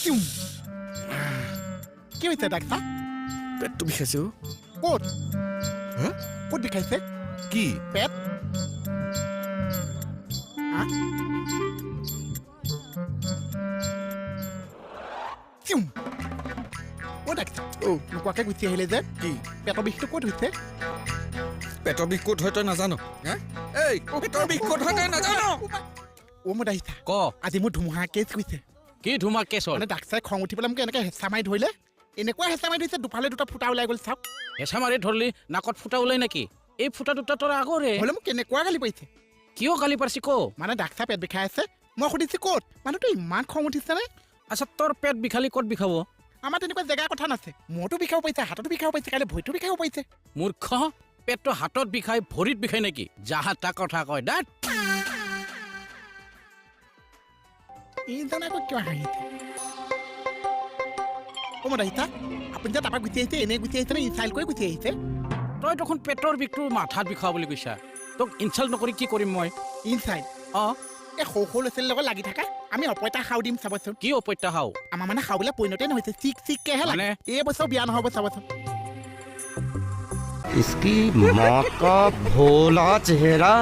কি হৈছে ডাক্তাৰ পেটটো বিষাইছে ক'ত ক'ত বিষাইছে কি পেট অ' ডাক্তাৰ নোকোৱাকৈ গুচি আহিলে যে কি পেটৰ বিষটো ক'ত হৈছে পেটৰ বিষ ক'ত হয় তই নাজানো এই পেটৰ বিষ ক'ত হয় তই নাজানো অ' মোৰ ডাক্তাৰ ক আজি মোৰ ধুমুহা কেছ হৈছে কি ধুমা কেছ হ'ল মানে ডাক্তাৰে খং উঠি পেলাই মোক এনেকৈ হেঁচা মাৰি ধৰিলে এনেকুৱা হেঁচা মাৰি ধৰিছে দুফালে দুটা ফুটা ওলাই গ'ল চাওক হেঁচা মাৰি ধৰলি নাকত ফুটা ওলাই নেকি এই ফুটা দুটা তোৰ আগৰে হ'লে মোক কেনেকুৱা গালি পাৰিছে কিয় গালি পাৰিছি ক মানে ডাক্তাৰ পেট বিষাই আছে মই সুধিছোঁ ক'ত মানুহটো ইমান খং উঠিছেনে আচ্ছা তোৰ পেট বিষালি ক'ত বিষাব আমাৰ তেনেকুৱা জেগাৰ কথা নাছে মূৰটো বিষাব পাৰিছে হাততো বিষাব পাৰিছে কাইলৈ ভৰিটো বিষাব পাৰিছে মূৰ্খ পেটটো হাতত বিষাই ভৰিত বিষাই নেকি যাহা তা কথা কয় দাঁত এইজন আকৌ কিয় হাঁহিছে অ' মোৰ ডাক্তাৰ আপুনি যে তাৰপৰা গুচি আহিছে এনেই গুচি আহিছে নে ইনচাল্ট কৰি গুচি আহিছে তই দেখোন পেটৰ বিষটো মাথাত বিষাব বুলি কৈছা তোক ইনচাল্ট নকৰি কি কৰিম মই ইনচাল্ট অঁ এই সৰু সৰু ল'ৰা ছোৱালীৰ লগত লাগি থাকা আমি অপইতা খাওঁ দিম চাবচোন কি অপত্যা খাও আমাৰ মানে খাবলৈ পৰিণতে নহৈছে চিক চিককেহে লাগে এই বছৰ বিয়া নহ'ব চাবচোন इसकी माँ का भोला चेहरा